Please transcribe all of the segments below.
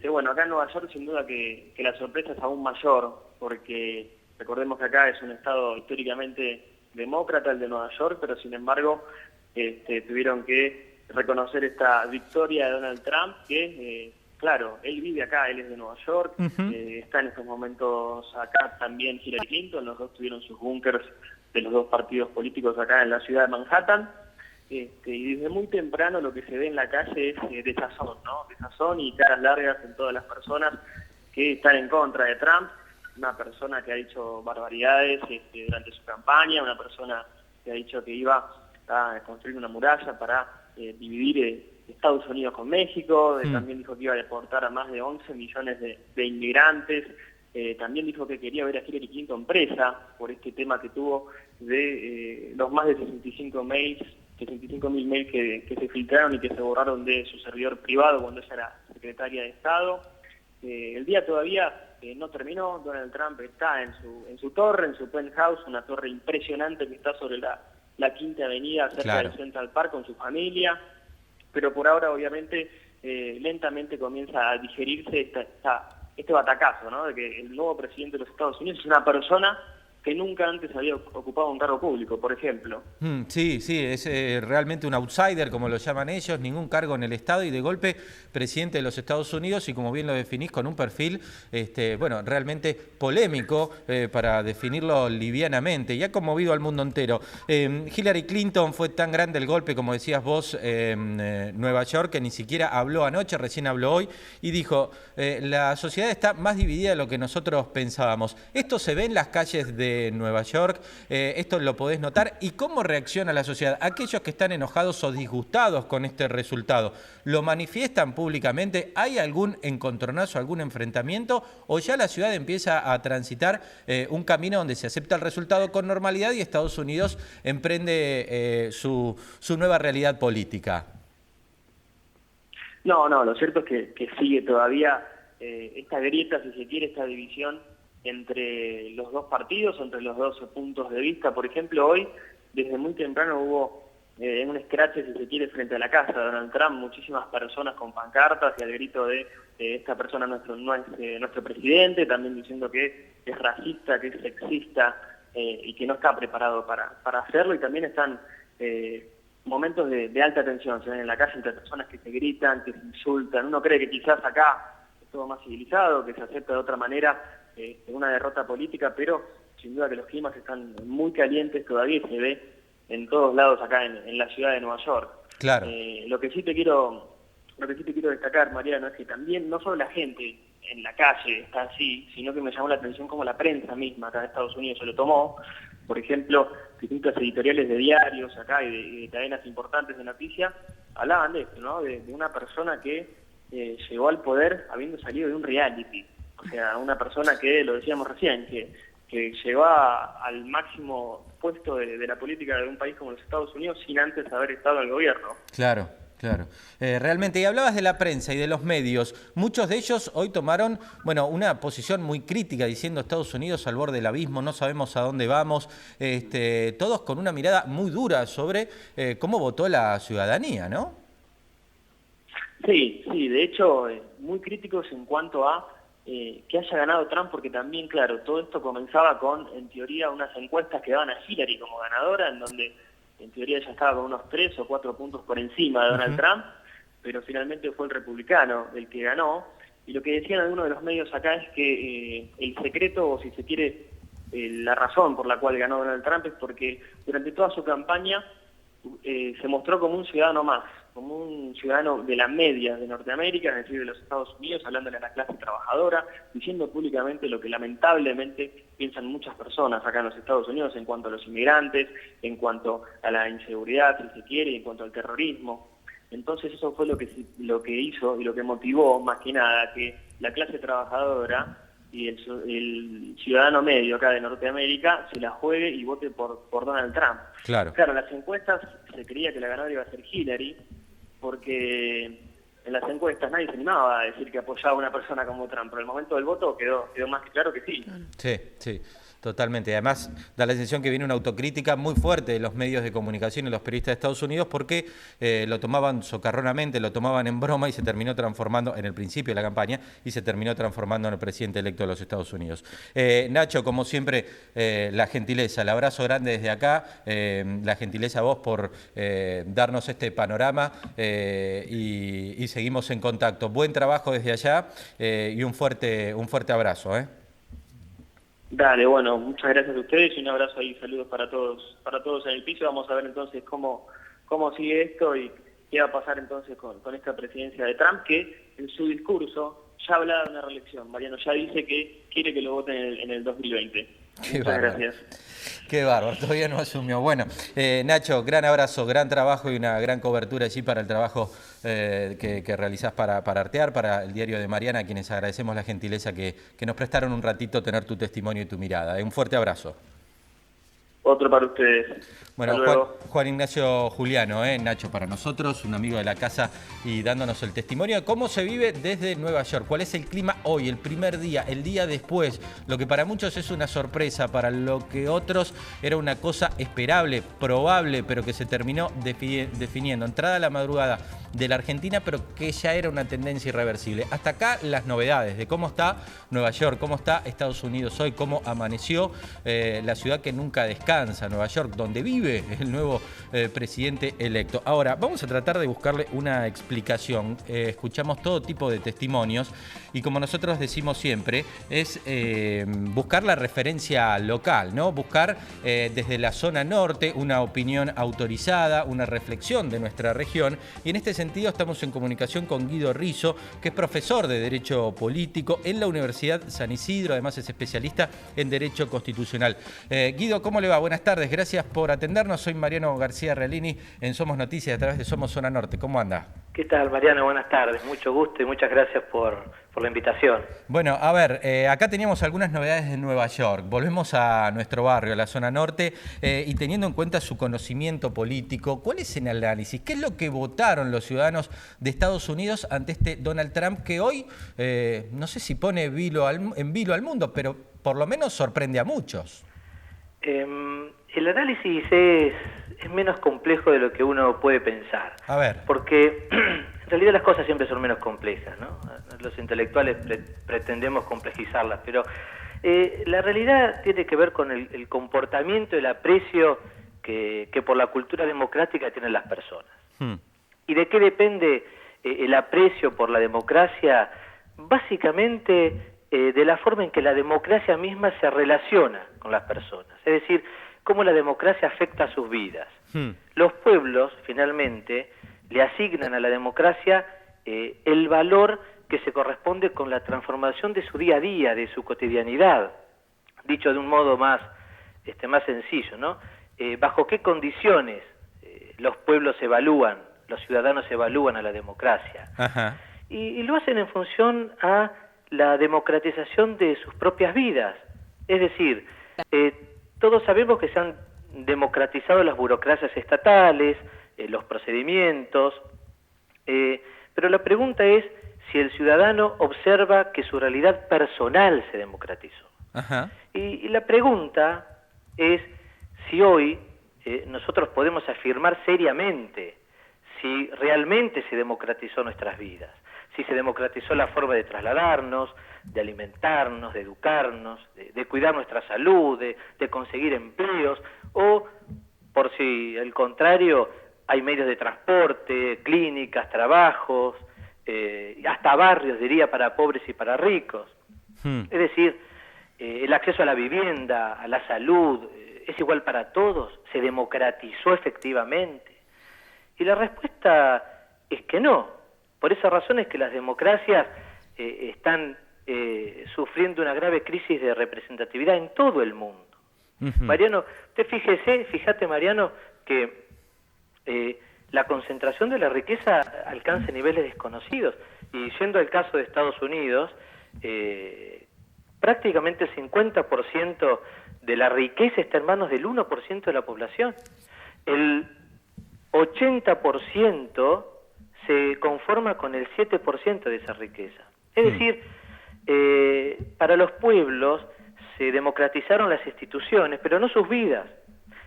Bueno, acá en Nueva York sin duda que la sorpresa es aún mayor, porque recordemos que acá es un estado históricamente demócrata, el de Nueva York, pero sin embargo tuvieron que reconocer esta victoria de Donald Trump, que claro, él vive acá, él es de Nueva York, está en estos momentos acá también Hillary Clinton, los dos tuvieron sus búnkers de los dos partidos políticos acá en la ciudad de Manhattan. Y desde muy temprano lo que se ve en la calle es desazón, ¿no? Desazón y caras largas en todas las personas que están en contra de Trump, una persona que ha dicho barbaridades durante su campaña, una persona que ha dicho que iba a construir una muralla para dividir Estados Unidos con México, también dijo que iba a deportar a más de 11 millones de inmigrantes, también dijo que quería ver a Hillary Clinton presa por este tema que tuvo de los más de 65.000 mails que se filtraron y que se borraron de su servidor privado cuando ella era secretaria de Estado. El día todavía no terminó. Donald Trump está en su torre, en su penthouse, una torre impresionante que está sobre la Quinta Avenida, cerca del Central Park, con su familia, pero por ahora obviamente lentamente comienza a digerirse este batacazo, ¿no? De que el nuevo presidente de los Estados Unidos es una persona que nunca antes había ocupado un cargo público, por ejemplo. Sí, es realmente un outsider, como lo llaman ellos, ningún cargo en el Estado y de golpe presidente de los Estados Unidos y como bien lo definís, con un perfil realmente polémico para definirlo livianamente y ha conmovido al mundo entero. Hillary Clinton fue tan grande el golpe, como decías vos, en Nueva York, que ni siquiera habló anoche, recién habló hoy y dijo, la sociedad está más dividida de lo que nosotros pensábamos. Esto se ve en las calles de Nueva York, esto lo podés notar. ¿Y cómo reacciona la sociedad? Aquellos que están enojados o disgustados con este resultado, ¿lo manifiestan públicamente? ¿Hay algún encontronazo, algún enfrentamiento? ¿O ya la ciudad empieza a transitar un camino donde se acepta el resultado con normalidad y Estados Unidos emprende su nueva realidad política? No, lo cierto es que sigue todavía esta grieta, si se quiere, esta división entre los dos partidos, entre los dos puntos de vista. Por ejemplo, hoy, desde muy temprano hubo un escrache, si se quiere, frente a la casa de Donald Trump, muchísimas personas con pancartas y al grito de esta persona no es nuestro presidente, también diciendo que es racista, que es sexista y que no está preparado para hacerlo, y también están momentos de alta tensión, se ven en la calle entre personas que se gritan, que se insultan. Uno cree que quizás acá es todo más civilizado, que se acepta de otra manera una derrota política, pero sin duda que los climas están muy calientes todavía y se ve en todos lados acá en la ciudad de Nueva York. Claro. Lo que sí te quiero destacar, Mariano, es que también no solo la gente en la calle está así, sino que me llamó la atención como la prensa misma acá de Estados Unidos se lo tomó. Por ejemplo, distintas editoriales de diarios acá y de cadenas importantes de noticias hablaban de esto, ¿no? De una persona que llegó al poder habiendo salido de un reality. O sea, una persona que, lo decíamos recién, que llegó al máximo puesto de la política de un país como los Estados Unidos sin antes haber estado en el gobierno. Claro. Realmente, y hablabas de la prensa y de los medios. Muchos de ellos hoy tomaron, una posición muy crítica, diciendo Estados Unidos al borde del abismo, no sabemos a dónde vamos. Todos con una mirada muy dura sobre cómo votó la ciudadanía, ¿no? Sí, de hecho, muy críticos en cuanto a que haya ganado Trump, porque también, claro, todo esto comenzaba con, en teoría, unas encuestas que daban a Hillary como ganadora, en donde en teoría ella estaba con unos 3 o 4 puntos por encima de Donald Trump, pero finalmente fue el republicano el que ganó. Y lo que decían algunos de los medios acá es que el secreto, o si se quiere, la razón por la cual ganó Donald Trump es porque durante toda su campaña se mostró como un ciudadano más, como un ciudadano de la media de Norteamérica, es decir, de los Estados Unidos, hablándole a la clase trabajadora, diciendo públicamente lo que lamentablemente piensan muchas personas acá en los Estados Unidos en cuanto a los inmigrantes, en cuanto a la inseguridad, si se quiere, en cuanto al terrorismo. Entonces eso fue lo que hizo y lo que motivó, más que nada, que la clase trabajadora y el ciudadano medio acá de Norteamérica se la juegue y vote por Donald Trump. Claro, en las encuestas se creía que la ganadora iba a ser Hillary, porque en las encuestas nadie se animaba a decir que apoyaba a una persona como Trump, pero en el momento del voto quedó más que claro que sí. Sí, sí. Totalmente. Además, da la sensación que viene una autocrítica muy fuerte de los medios de comunicación y los periodistas de Estados Unidos porque lo tomaban socarronamente, lo tomaban en broma y se terminó transformando, en el principio de la campaña, y se terminó transformando en el presidente electo de los Estados Unidos. Nacho, como siempre, la gentileza, el abrazo grande desde acá, la gentileza a vos por darnos este panorama y seguimos en contacto. Buen trabajo desde allá y un fuerte abrazo. Dale, bueno, muchas gracias a ustedes y un abrazo ahí, saludos para todos en el piso. Vamos a ver entonces cómo sigue esto y qué va a pasar entonces con esta presidencia de Trump, que en su discurso ya habla de una reelección. Mariano ya dice que quiere que lo voten en el 2020. Muchas gracias. Qué bárbaro, todavía no asumió. Bueno, Nacho, gran abrazo, gran trabajo y una gran cobertura allí para el trabajo que realizás para Artear, para el diario de Mariana, a quienes agradecemos la gentileza que nos prestaron un ratito tener tu testimonio y tu mirada. Un fuerte abrazo. Otro para ustedes. Bueno, Juan Ignacio Juliano, Nacho, para nosotros, un amigo de la casa y dándonos el testimonio de cómo se vive desde Nueva York. ¿Cuál es el clima hoy, el primer día, el día después? Lo que para muchos es una sorpresa, para lo que otros era una cosa esperable, probable, pero que se terminó definiendo. Entrada a la madrugada de la Argentina, pero que ya era una tendencia irreversible. Hasta acá las novedades de cómo está Nueva York, cómo está Estados Unidos hoy, cómo amaneció la ciudad que nunca descansa, Nueva York, donde vive el nuevo presidente electo. Ahora, vamos a tratar de buscarle una explicación. Escuchamos todo tipo de testimonios y como nosotros decimos siempre, es buscar la referencia local, ¿no? Buscar desde la zona norte una opinión autorizada, una reflexión de nuestra región, y en este sentido estamos en comunicación con Guido Rizzo, que es profesor de Derecho Político en la Universidad San Isidro, además es especialista en Derecho Constitucional. Guido, ¿cómo le va? Buenas tardes, gracias por atendernos. Soy Mariano García Realini en Somos Noticias a través de Somos Zona Norte. ¿Cómo anda? ¿Qué tal, Mariano? Buenas tardes. Mucho gusto y muchas gracias por la invitación. Bueno, a ver, acá teníamos algunas novedades de Nueva York. Volvemos a nuestro barrio, a la zona norte, y teniendo en cuenta su conocimiento político, ¿cuál es el análisis? ¿Qué es lo que votaron los ciudadanos de Estados Unidos ante este Donald Trump que hoy, no sé si pone en vilo al mundo, pero por lo menos sorprende a muchos? El análisis es menos complejo de lo que uno puede pensar. A ver. Porque en realidad las cosas siempre son menos complejas, ¿no? Los intelectuales pretendemos complejizarlas, pero la realidad tiene que ver con el comportamiento, el aprecio que por la cultura democrática tienen las personas. ¿Y de qué depende el aprecio por la democracia? Básicamente de la forma en que la democracia misma se relaciona con las personas. Es decir, cómo la democracia afecta a sus vidas. Los pueblos, finalmente, le asignan a la democracia el valor que se corresponde con la transformación de su día a día, de su cotidianidad. Dicho de un modo más sencillo, ¿no? ¿Bajo qué condiciones los pueblos evalúan, los ciudadanos evalúan a la democracia? Ajá. Y lo hacen en función a la democratización de sus propias vidas. Es decir, todos sabemos que se han democratizado las burocracias estatales, los procedimientos, pero la pregunta es si el ciudadano observa que su realidad personal se democratizó. Ajá. Y la pregunta es si hoy nosotros podemos afirmar seriamente si realmente se democratizó nuestras vidas, si se democratizó la forma de trasladarnos, de alimentarnos, de educarnos, de cuidar nuestra salud, de conseguir empleos, o por si el contrario, hay medios de transporte, clínicas, trabajos, hasta barrios, diría, para pobres y para ricos. Es decir, el acceso a la vivienda, a la salud, es igual para todos, se democratizó efectivamente. Y la respuesta es que no. Por esa razón es que las democracias están sufriendo una grave crisis de representatividad en todo el mundo. Mariano, fíjate Mariano, que la concentración de la riqueza alcanza niveles desconocidos. Y yendo al caso de Estados Unidos, prácticamente el 50% de la riqueza está en manos del 1% de la población. El 80% se conforma con el 7% de esa riqueza. Es decir, para los pueblos se democratizaron las instituciones, pero no sus vidas.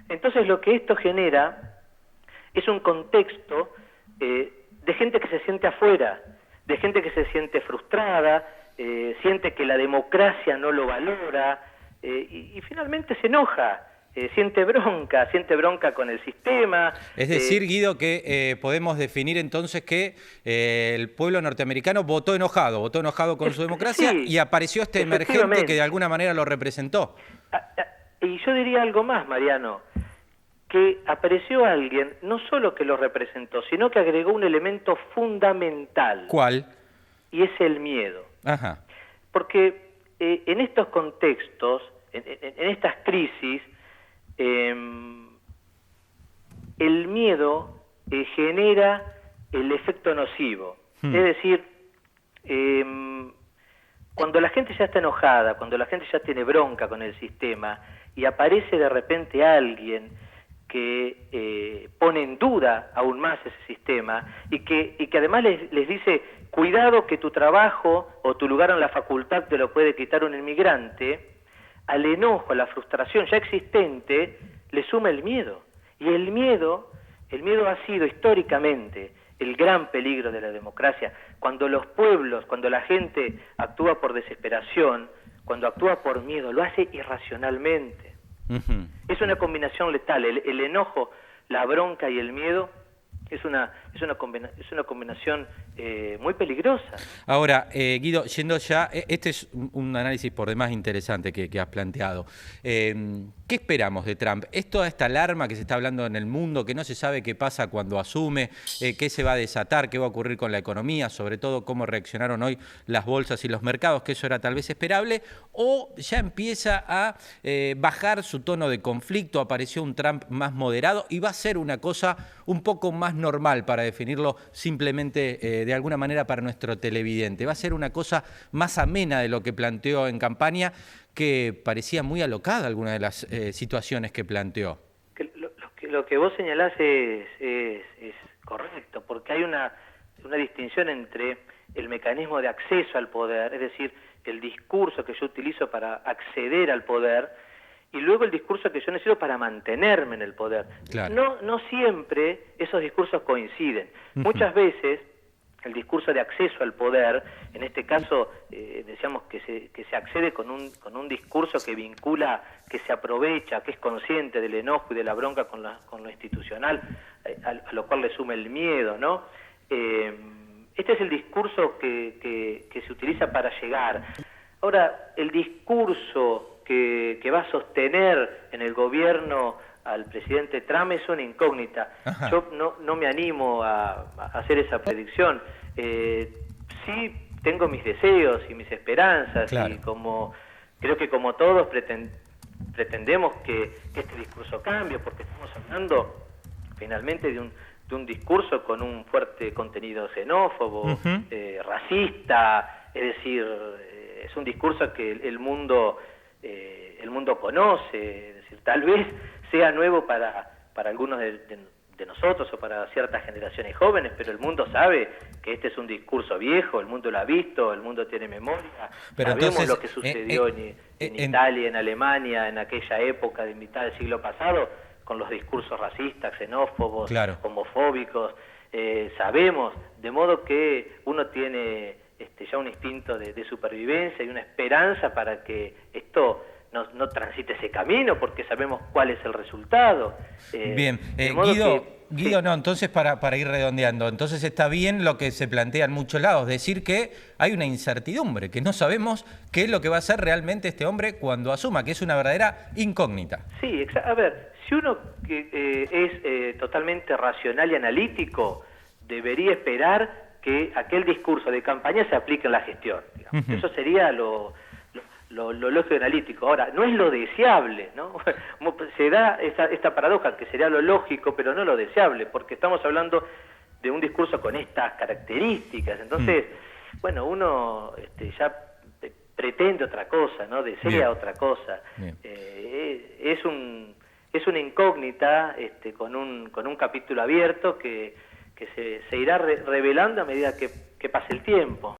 Entonces lo que esto genera es un contexto de gente que se siente afuera, de gente que se siente frustrada, siente que la democracia no lo valora y finalmente se enoja. Siente bronca con el sistema. Es decir, Guido, que podemos definir entonces que el pueblo norteamericano votó enojado con su democracia, sí, y apareció este emergente que de alguna manera lo representó. Y yo diría algo más, Mariano, que apareció alguien no solo que lo representó, sino que agregó un elemento fundamental. ¿Cuál? Y es el miedo. Ajá. Porque en estos contextos, en estas crisis, el miedo genera el efecto nocivo. Es decir, cuando la gente ya está enojada, cuando la gente ya tiene bronca con el sistema y aparece de repente alguien que pone en duda aún más ese sistema y que además les dice, cuidado que tu trabajo o tu lugar en la facultad te lo puede quitar un inmigrante, al enojo, a la frustración ya existente, le suma el miedo. Y el miedo ha sido históricamente el gran peligro de la democracia. Cuando los pueblos, cuando la gente actúa por desesperación, cuando actúa por miedo, lo hace irracionalmente. Es una combinación letal. El enojo, la bronca y el miedo es una combinación muy peligrosa. Ahora, Guido, yendo ya, este es un análisis por demás interesante que has planteado. ¿Qué esperamos de Trump? ¿Es toda esta alarma que se está hablando en el mundo, que no se sabe qué pasa cuando asume, qué se va a desatar, qué va a ocurrir con la economía, sobre todo cómo reaccionaron hoy las bolsas y los mercados, que eso era tal vez esperable, o ya empieza a bajar su tono de conflicto, apareció un Trump más moderado y va a ser una cosa un poco más normal, para definirlo simplemente de alguna manera para nuestro televidente? Va a ser una cosa más amena de lo que planteó en campaña, que parecía muy alocada alguna de las situaciones que planteó. Lo que vos señalás es correcto, porque hay una distinción entre el mecanismo de acceso al poder, es decir, el discurso que yo utilizo para acceder al poder, y luego el discurso que yo necesito para mantenerme en el poder. Claro. No siempre esos discursos coinciden. Muchas veces el discurso de acceso al poder, en este caso decíamos que se accede con un discurso que vincula, que se aprovecha, que es consciente del enojo y de la bronca con lo institucional, a lo cual le suma el miedo, ¿no? Este es el discurso que se utiliza para llegar. Ahora, el discurso que va a sostener en el gobierno al presidente Trump es una incógnita. Ajá. Yo no me animo a hacer esa predicción. Sí tengo mis deseos y mis esperanzas, claro, y creo que como todos pretendemos que este discurso cambie, porque estamos hablando finalmente de un discurso con un fuerte contenido xenófobo, racista, es decir, es un discurso que el mundo conoce, es decir, tal vez sea nuevo para algunos de nosotros o para ciertas generaciones jóvenes, pero el mundo sabe que este es un discurso viejo, el mundo lo ha visto, el mundo tiene memoria, pero sabemos entonces, lo que sucedió en Italia, en Alemania, en aquella época de mitad del siglo pasado, con los discursos racistas, xenófobos, claro, homofóbicos, sabemos, de modo que uno tiene ya un instinto de supervivencia y una esperanza para que esto no transite ese camino, porque sabemos cuál es el resultado. Bien, Guido, no, entonces para ir redondeando, entonces está bien lo que se plantea en muchos lados, decir que hay una incertidumbre, que no sabemos qué es lo que va a hacer realmente este hombre cuando asuma, que es una verdadera incógnita. Sí, a ver, si uno es totalmente racional y analítico, debería esperar que aquel discurso de campaña se aplique en la gestión, digamos. Eso sería lo lógico y analítico. Ahora, no es lo deseable, ¿no? Se da esta paradoja, que sería lo lógico, pero no lo deseable, porque estamos hablando de un discurso con estas características. Entonces, bueno, uno ya pretende otra cosa, ¿no? Desea otra cosa. Es una incógnita con un capítulo abierto que se irá revelando a medida que pase el tiempo.